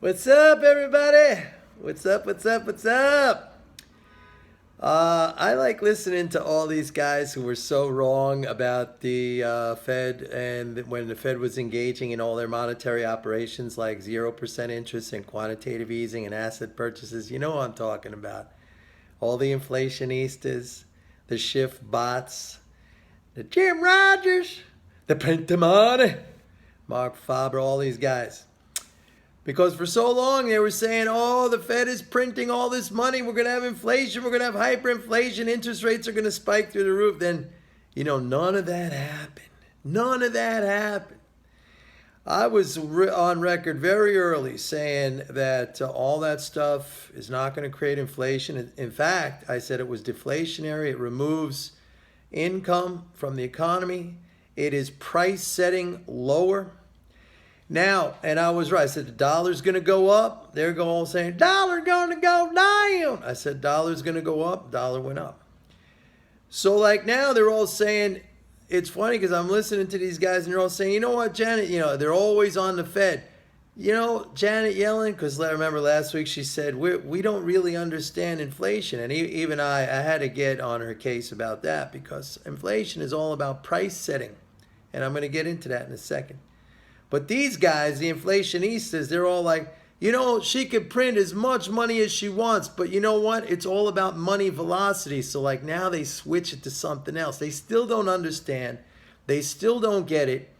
What's up, everybody? What's up? What's up? What's up? I like listening to all these guys who were so wrong about the Fed and when the Fed was engaging in all their monetary operations like 0% interest and quantitative easing and asset purchases. You know what I'm talking about. All the inflationistas, the shift bots, the Jim Rogers, the print the money, Mark Faber, all these guys. Because for so long they were saying, oh, the Fed is printing all this money. We're going to have inflation. We're going to have hyperinflation. Interest rates are going to spike through the roof. Then, none of that happened. None of that happened. I was on record very early saying that all that stuff is not going to create inflation. In fact, I said it was deflationary. It removes income from the economy. It is price setting lower. Now, and I was right. I said the dollar's going to go up. They're all saying dollar's going to go down. I said dollar's going to go up. Dollar went up. So like now they're all saying, it's funny because I'm listening to these guys and they're all saying, you know what, Janet, they're always on the Fed. Janet Yellen, because I remember last week she said, we don't really understand inflation. And even I had to get on her case about that because inflation is all about price setting. And I'm going to get into that in a second. But these guys, the inflationistas, they're all like, she could print as much money as she wants, but you know what? It's all about money velocity. So like now they switch it to something else. They still don't understand. They still don't get it.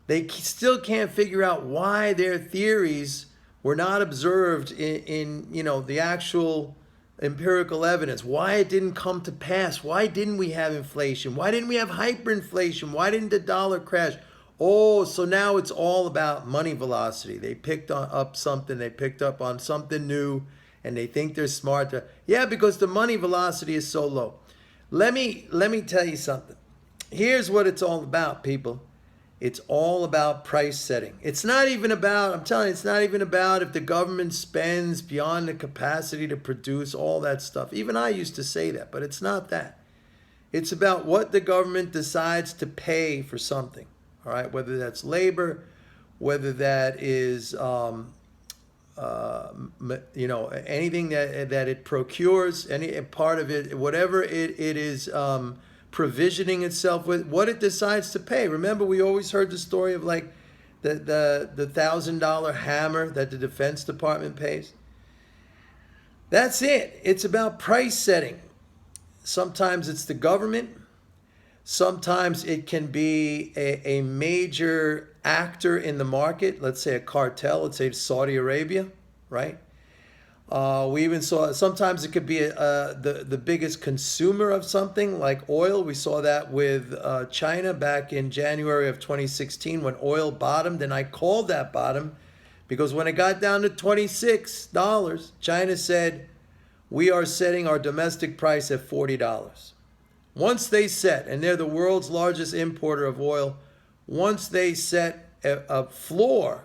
They still can't figure out why their theories were not observed in the actual empirical evidence. Why it didn't come to pass. Why didn't we have inflation? Why didn't we have hyperinflation? Why didn't the dollar crash? Oh, so now it's all about money velocity. They picked up something, they picked up on something new, and they think they're smart. Yeah, because the money velocity is so low. Let me tell you something. Here's what it's all about, people. It's all about price setting. It's not even about, I'm telling you, it's not even about if the government spends beyond the capacity to produce all that stuff. Even I used to say that, but it's not that. It's about what the government decides to pay for something. All right, whether that's labor, whether that is, anything that it procures, any part of it, whatever it is provisioning itself with, what it decides to pay. Remember, we always heard the story of like the $1,000 hammer that the Defense Department pays. That's it. It's about price setting. Sometimes it's the government. Sometimes it can be a major actor in the market, let's say a cartel, let's say Saudi Arabia, right? We even saw, sometimes it could be the biggest consumer of something like oil. We saw that with China back in January of 2016 when oil bottomed, and I called that bottom because when it got down to $26, China said, we are setting our domestic price at $40. Once they set, and they're the world's largest importer of oil, once they set a floor,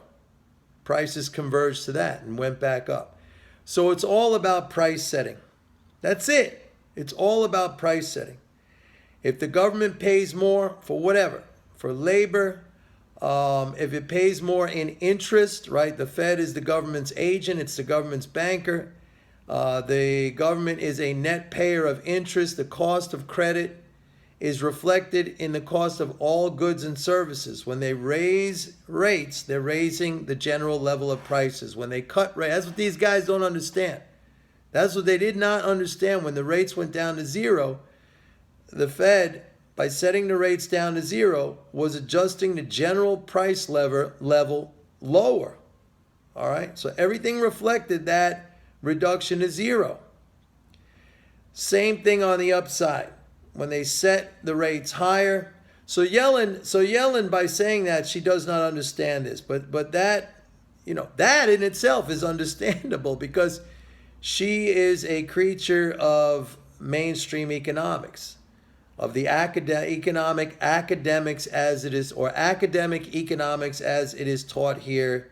prices converged to that and went back up. So it's all about price setting. That's it. It's all about price setting. If the government pays more for whatever, for labor, if it pays more in interest, right? The Fed is the government's agent, it's the government's banker. The government is a net payer of interest. The cost of credit is reflected in the cost of all goods and services. When they raise rates, they're raising the general level of prices. When they cut rates, that's what these guys don't understand. That's what they did not understand. When the rates went down to zero, the Fed, by setting the rates down to zero, was adjusting the general price level lower. All right? So everything reflected that reduction to zero. Same thing on the upside. When they set the rates higher. So Yellen, by saying that, she does not understand this. But that, that in itself is understandable because she is a creature of mainstream economics, of the academics as it is, or academic economics as it is taught here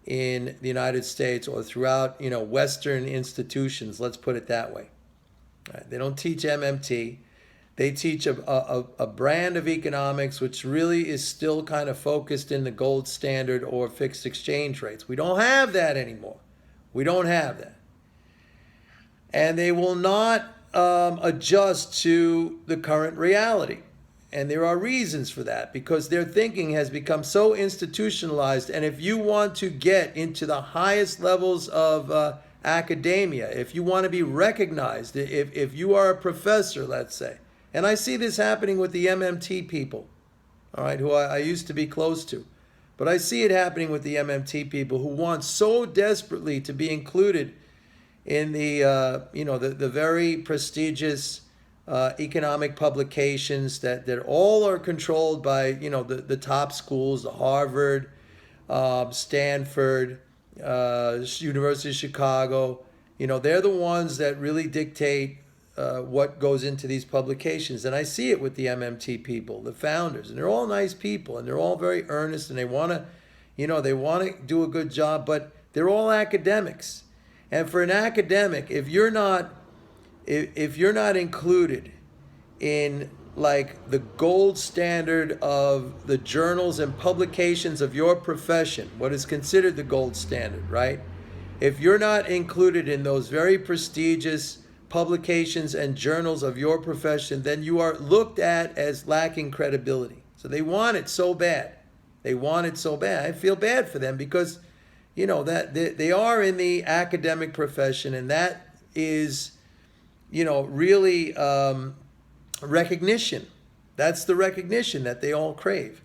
in the United States or throughout, Western institutions. Let's put it that way. Right? They don't teach MMT. They teach a brand of economics which really is still kind of focused in the gold standard or fixed exchange rates. We don't have that anymore. We don't have that. And they will not adjust to the current reality. And there are reasons for that, because their thinking has become so institutionalized. And if you want to get into the highest levels of academia, if you want to be recognized, if you are a professor, let's say, and I see this happening with the MMT people, all right, who I used to be close to, but I see it happening with the MMT people who want so desperately to be included in the the very prestigious economic publications that all are controlled by the top schools, the Harvard, Stanford, University of Chicago. They're the ones that really dictate what goes into these publications. And I see it with the MMT people, the founders, and they're all nice people, and they're all very earnest, and they want to do a good job, but they're all academics. And for an academic, if you're not included in like the gold standard of the journals and publications of your profession, what is considered the gold standard, right? If you're not included in those very prestigious publications and journals of your profession, then you are looked at as lacking credibility. So they want it so bad. They want it so bad. I feel bad for them because, that they are in the academic profession, and that is, really recognition. That's the recognition that they all crave.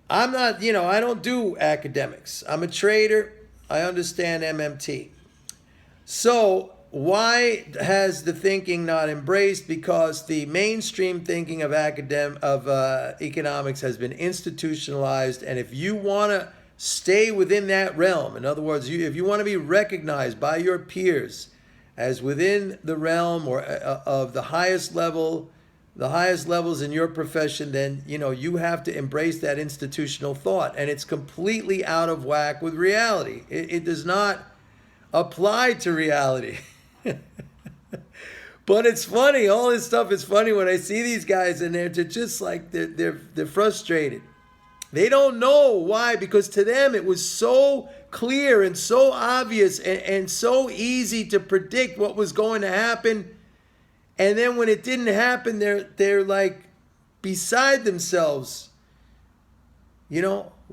I'm not, I don't do academics. I'm a trader. I understand MMT. So why has the thinking not embraced? Because the mainstream thinking of economics has been institutionalized, and if you want to stay within that realm, in other words, if you want to be recognized by your peers as within the realm or of the highest levels in your profession, then you have to embrace that institutional thought, and it's completely out of whack with reality. It does not apply to reality. But it's funny. All this stuff is funny when I see these guys, and they're just like they're frustrated. They don't know why, because to them it was so clear and so obvious and so easy to predict what was going to happen. And then when it didn't happen, they're like beside themselves,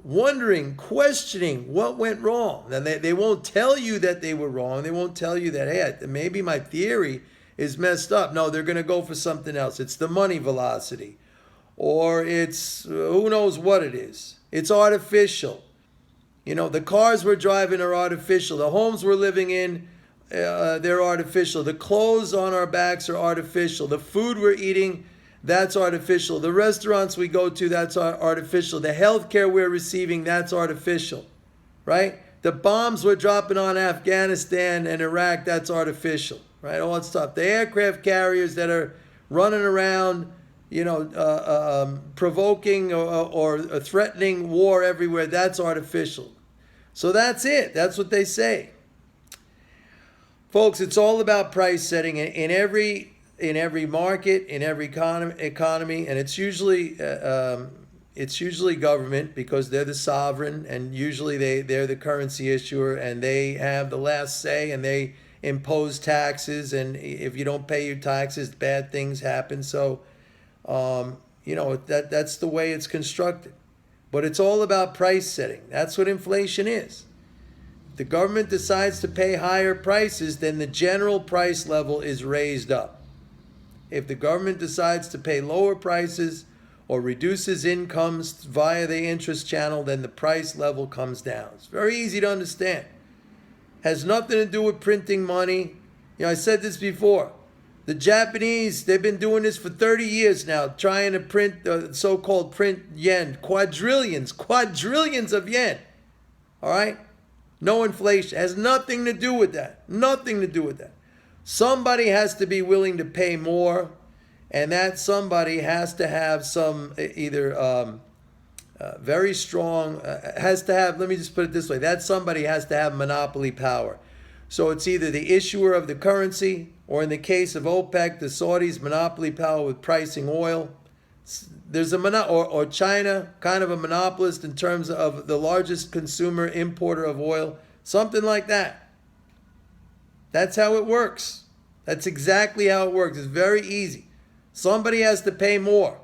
wondering, questioning what went wrong. And they won't tell you that they were wrong. They won't tell you that, hey, maybe my theory is messed up. No, they're going to go for something else. It's the money velocity. Or it's who knows what it is. It's artificial. The cars we're driving are artificial. The homes we're living in, they're artificial. The clothes on our backs are artificial. The food we're eating, that's artificial. The restaurants we go to, that's artificial. The healthcare we're receiving, that's artificial, right? The bombs we're dropping on Afghanistan and Iraq, that's artificial, right? All that stuff. The aircraft carriers that are running around, provoking or threatening war everywhere, that's artificial. So that's it. That's what they say. Folks, it's all about price setting in every market, in every economy, and it's usually government, because they're the sovereign, and usually they're the currency issuer, and they have the last say, and they impose taxes, and if you don't pay your taxes, bad things happen. So that's the way it's constructed. But it's all about price setting. That's what inflation is. If the government decides to pay higher prices, then the general price level is raised up. If the government decides to pay lower prices or reduces incomes via the interest channel, then the price level comes down. It's very easy to understand. Has nothing to do with printing money. I said this before. The Japanese, they've been doing this for 30 years now, trying to print the so-called print yen, quadrillions of yen. All right? No inflation. Has nothing to do with that. Nothing to do with that. Somebody has to be willing to pay more, and that somebody has to have some either very strong, has to have, let me just put it this way, that somebody has to have monopoly power. So it's either the issuer of the currency, or in the case of OPEC, the Saudis monopoly power with pricing oil. There's or China, kind of a monopolist in terms of the largest consumer importer of oil, something like that. That's how it works. That's exactly how it works. It's very easy. Somebody has to pay more.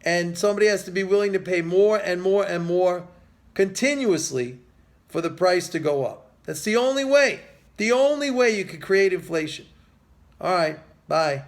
And somebody has to be willing to pay more and more and more continuously for the price to go up. That's the only way. The only way you could create inflation. All right. Bye.